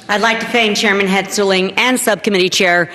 I'd like to thank Chairman Hetzeling and Subcommittee Chair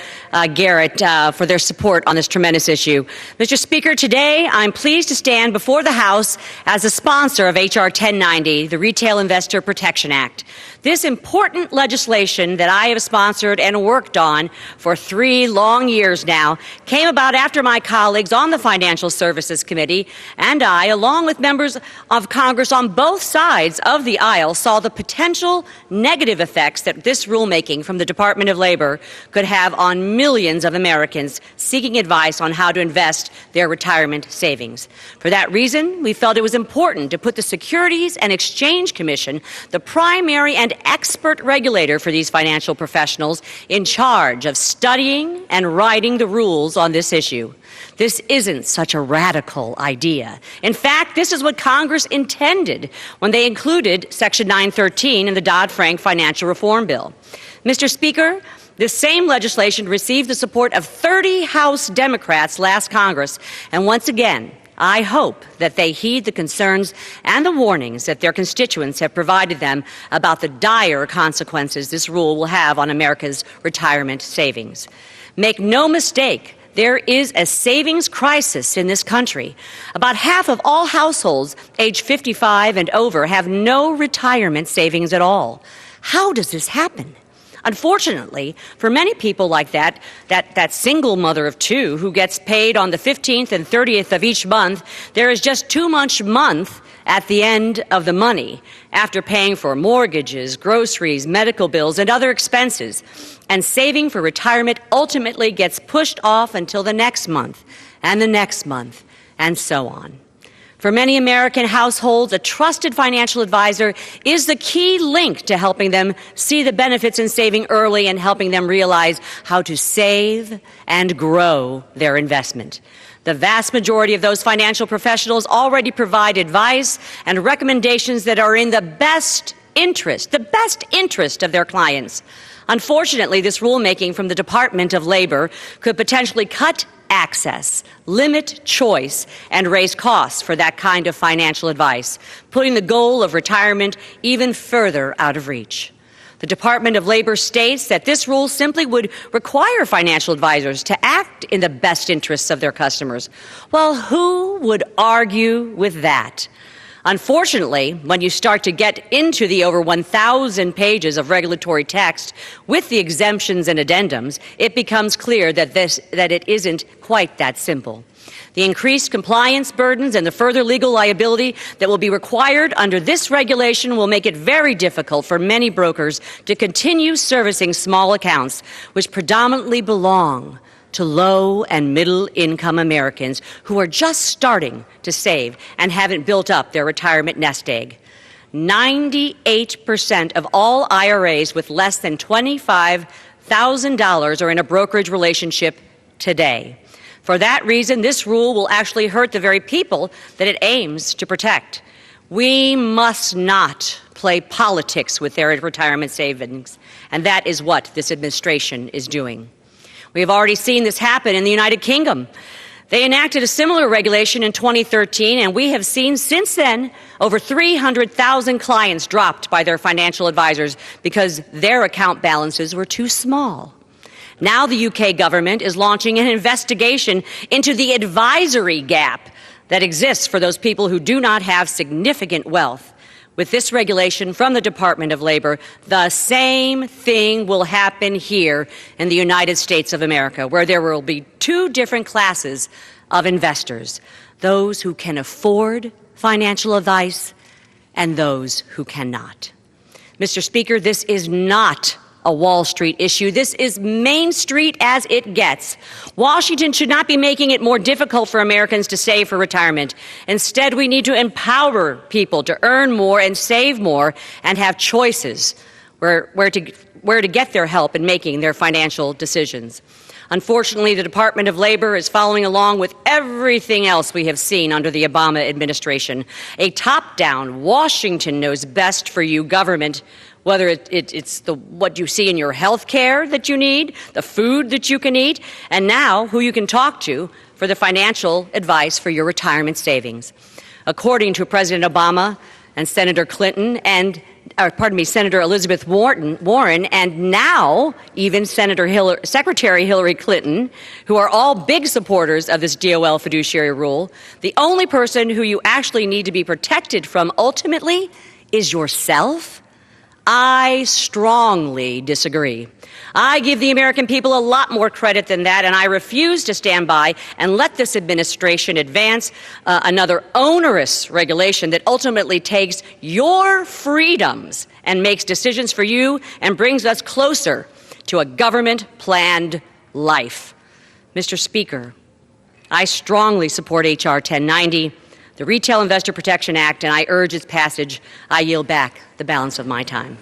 Garrett for their support on this tremendous issue. Mr. Speaker, today I'm pleased to stand before the House as a sponsor of H.R. 1090, the Retail Investor Protection Act. This important legislation that I have sponsored and worked on for 3 long years now came about after my colleagues on the Financial Services Committee and I, along with members of Congress on both sides of the aisle, saw the potential negative effects that this rulemaking from the Department of Labor could have on millions of Americans seeking advice on how to invest their retirement savings. For that reason, we felt it was important to put the Securities and Exchange Commission, the primary and expert regulator for these financial professionals, in charge of studying and writing the rules on this issue. This isn't such a radical idea. In fact, this is what Congress intended when they included Section 913 in the Dodd-Frank Financial Reform Bill. Mr. Speaker, this same legislation received the support of 30 House Democrats last Congress, and once again, I hope that they heed the concerns and the warnings that their constituents have provided them about the dire consequences this rule will have on America's retirement savings. Make no mistake, there is a savings crisis in this country. About half of all households age 55 and over have no retirement savings at all. How does this happen? Unfortunately, for many people like that single mother of 2 who gets paid on the 15th and 30th of each month, there is just too much month at the end of the money after paying for mortgages, groceries, medical bills, and other expenses. And saving for retirement ultimately gets pushed off until the next month, and the next month, and so on. For many American households, a trusted financial advisor is the key link to helping them see the benefits in saving early and helping them realize how to save and grow their investment. The vast majority of those financial professionals already provide advice and recommendations that are in the best interest of their clients. Unfortunately, this rulemaking from the Department of Labor could potentially cut access, limit choice, and raise costs for that kind of financial advice, putting the goal of retirement even further out of reach. The Department of Labor states that this rule simply would require financial advisors to act in the best interests of their customers. Well, who would argue with that? Unfortunately, when you start to get into the over 1,000 pages of regulatory text with the exemptions and addendums, it becomes clear that it isn't quite that simple. The increased compliance burdens and the further legal liability that will be required under this regulation will make it very difficult for many brokers to continue servicing small accounts, which predominantly belong to low and middle income Americans who are just starting to save and haven't built up their retirement nest egg. 98% of all IRAs with less than $25,000 are in a brokerage relationship today. For that reason, this rule will actually hurt the very people that it aims to protect. We must not play politics with their retirement savings, and that is what this administration is doing. We have already seen this happen in the United Kingdom. They enacted a similar regulation in 2013, and we have seen since then over 300,000 clients dropped by their financial advisors because their account balances were too small. Now the UK government is launching an investigation into the advisory gap that exists for those people who do not have significant wealth. With this regulation from the Department of Labor, the same thing will happen here in the United States of America, where there will be 2 different classes of investors, those who can afford financial advice and those who cannot. Mr. Speaker, this is not a Wall Street issue. This is Main Street as it gets. Washington should not be making it more difficult for Americans to save for retirement. Instead, we need to empower people to earn more and save more and have choices where to get their help in making their financial decisions. Unfortunately, the Department of Labor is following along with everything else we have seen under the Obama administration. A top-down, Washington knows best for you government, whether it's what you see in your health care that you need, the food that you can eat, and now who you can talk to for the financial advice for your retirement savings. According to President Obama and Senator Clinton and Senator Elizabeth Warren, and now even Secretary Hillary Clinton, who are all big supporters of this DOL fiduciary rule, the only person who you actually need to be protected from ultimately is yourself? I strongly disagree. I give the American people a lot more credit than that, and I refuse to stand by and let this administration advance another onerous regulation that ultimately takes your freedoms and makes decisions for you and brings us closer to a government-planned life. Mr. Speaker, I strongly support H.R. 1090, the Retail Investor Protection Act, and I urge its passage. I yield back the balance of my time.